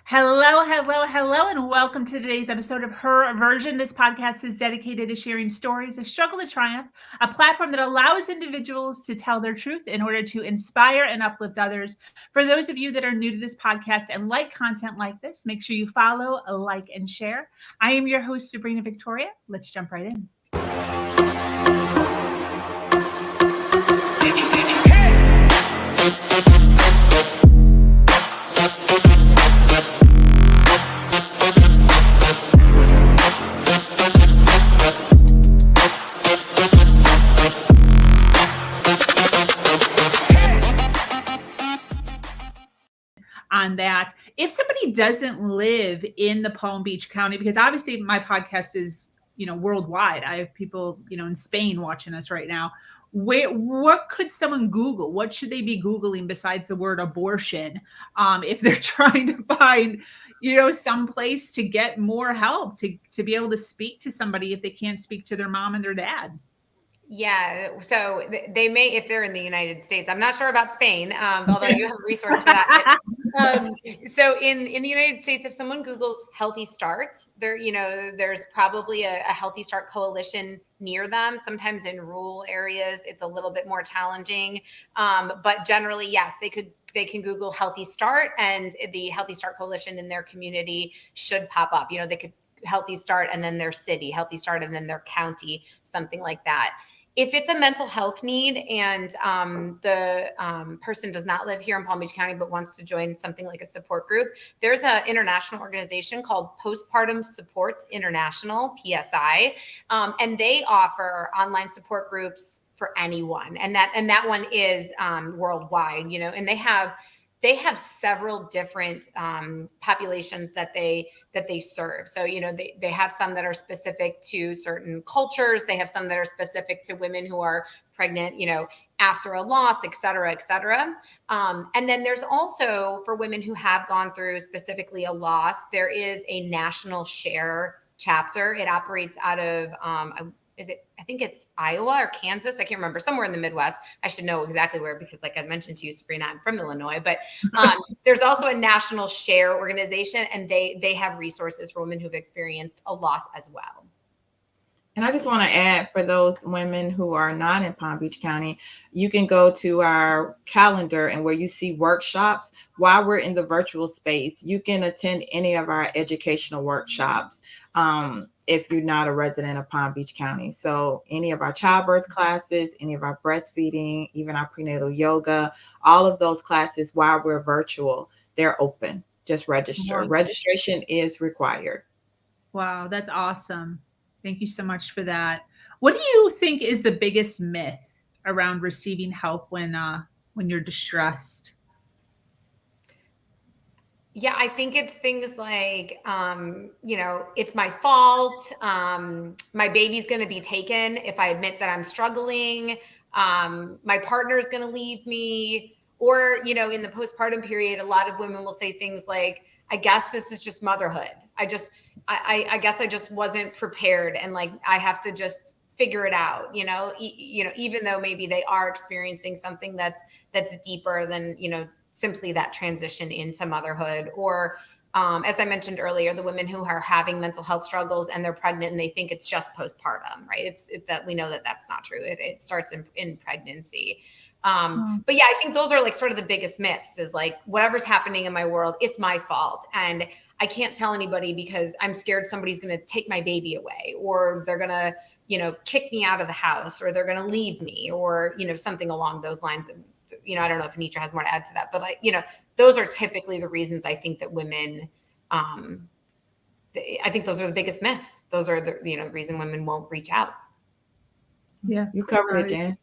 Hello, hello, hello, and welcome to today's episode of Her Version. This podcast is dedicated to sharing stories of struggle to triumph, a platform that allows individuals to tell their truth in order to inspire and uplift others. For those of you that are new to this podcast and like content like this, make sure you follow, like, and share. I am your host, Sabrina Victoria. Let's jump right in. On that, if somebody doesn't live in the Palm Beach County, because obviously my podcast is worldwide. I have people in Spain watching us right now. What could someone Google? What should they be Googling besides the word abortion, if they're trying to find some place to get more help, to be able to speak to somebody if they can't speak to their mom and their dad? Yeah, so they may, if they're in the United States. I'm not sure about Spain, although you have a resource for that. So in the United States, if someone Googles Healthy Start, there's probably a Healthy Start coalition near them. Sometimes in rural areas, it's a little bit more challenging, but generally, yes, they can Google Healthy Start, and the Healthy Start coalition in their community should pop up. They could Healthy Start and then their city, Healthy Start and then their county, something like that. If it's a mental health need and the person does not live here in Palm Beach County but wants to join something like a support group, there's an international organization called Postpartum Support International, PSI, and they offer online support groups for anyone, and that one is worldwide. And they have several different populations that they serve. So, they have some that are specific to certain cultures. They have some that are specific to women who are pregnant, after a loss, et cetera, et cetera. And then there's also, for women who have gone through specifically a loss, there is a national share chapter. It operates out of, I think it's Iowa or Kansas. I can't remember, somewhere in the Midwest. I should know exactly where, because like I mentioned to you, Sabrina, I'm from Illinois, but there's also a national share organization, and they have resources for women who've experienced a loss as well. And I just want to add, for those women who are not in Palm Beach County, you can go to our calendar, and where you see workshops, while we're in the virtual space, you can attend any of our educational workshops if you're not a resident of Palm Beach County. So any of our childbirth classes, any of our breastfeeding, even our prenatal yoga, all of those classes, while we're virtual, they're open. Just register. Wow. Registration is required. Wow, that's awesome. Thank you so much for that. What do you think is the biggest myth around receiving help when you're distressed? Yeah, I think it's things like, it's my fault. My baby's going to be taken if I admit that I'm struggling. My partner's going to leave me. Or, in the postpartum period, a lot of women will say things like, I guess this is just motherhood. I guess I just wasn't prepared, and like, I have to just figure it out, even though maybe they are experiencing something that's deeper than, simply that transition into motherhood. Or as I mentioned earlier, the women who are having mental health struggles and they're pregnant and they think it's just postpartum, right? It's that we know that that's not true. It starts in pregnancy. But yeah, I think those are like sort of the biggest myths, is like, whatever's happening in my world, it's my fault. And I can't tell anybody because I'm scared somebody's going to take my baby away, or they're going to, kick me out of the house, or they're going to leave me, or, something along those lines. I don't know if Anitra has more to add to that, but like, those are typically the reasons I think that women, I think those are the biggest myths. Those are the, reason women won't reach out. Yeah. You covered it, Jan.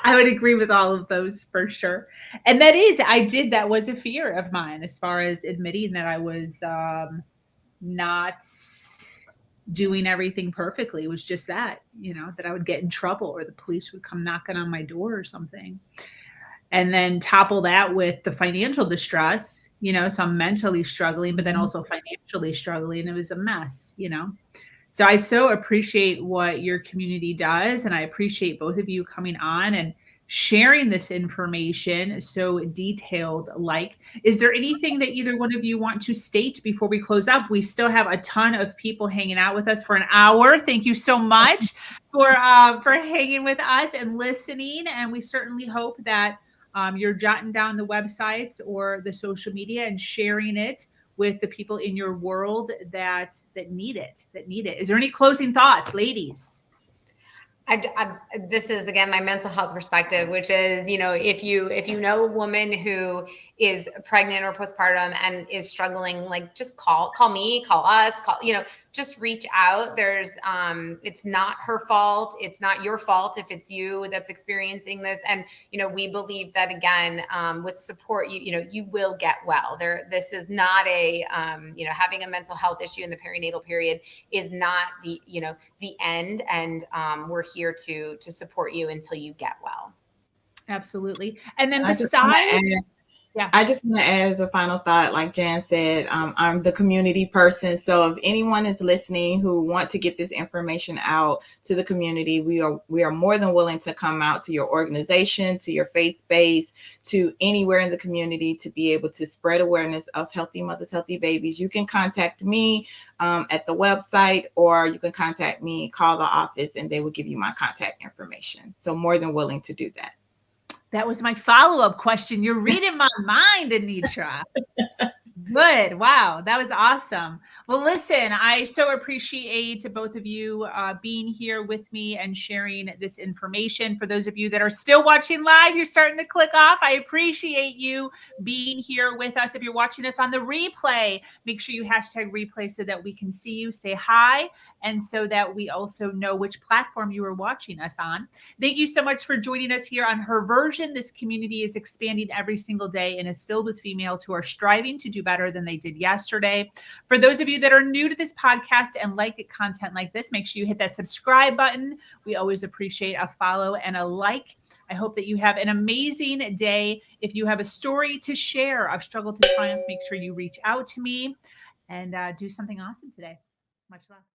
I would agree with all of those for sure. And that was a fear of mine, as far as admitting that I was not doing everything perfectly. It was just that I would get in trouble, or the police would come knocking on my door or something. And then topple that with the financial distress, so I'm mentally struggling, but then also financially struggling. It was a mess, So I so appreciate what your community does. And I appreciate both of you coming on and sharing this information so detailed. Like, is there anything that either one of you want to state before we close up? We still have a ton of people hanging out with us for an hour. Thank you so much for hanging with us and listening. And we certainly hope that you're jotting down the websites or the social media and sharing it with the people in your world that need it. Is there any closing thoughts, ladies? This is again my mental health perspective, which is, if you know a woman who is pregnant or postpartum and is struggling, like, just call me, call us, just reach out. It's not her fault. It's not your fault if it's you that's experiencing this. And, we believe that, again, with support, you will get well. This is not having a mental health issue in the perinatal period is not the end. And we're here to support you until you get well. Absolutely. And then I just want to add as a final thought, like Jan said, I'm the community person. So if anyone is listening who want to get this information out to the community, we are more than willing to come out to your organization, to your faith base, to anywhere in the community to be able to spread awareness of healthy mothers, healthy babies. You can contact me at the website, or you can contact me, call the office, and they will give you my contact information. So more than willing to do that. That was my follow-up question. You're reading my mind, Anitra. Good. Wow. That was awesome. Well, listen, I so appreciate both of you being here with me and sharing this information. For those of you that are still watching live, you're starting to click off. I appreciate you being here with us. If you're watching us on the replay, make sure you hashtag replay so that we can see you, say hi, and so that we also know which platform you are watching us on. Thank you so much for joining us here on Her Version. This community is expanding every single day and is filled with females who are striving to do better than they did yesterday. For those of you that are new to this podcast and like content like this, make sure you hit that subscribe button. We always appreciate a follow and a like. I hope that you have an amazing day. If you have a story to share of struggle to triumph, make sure you reach out to me and do something awesome today. Much love.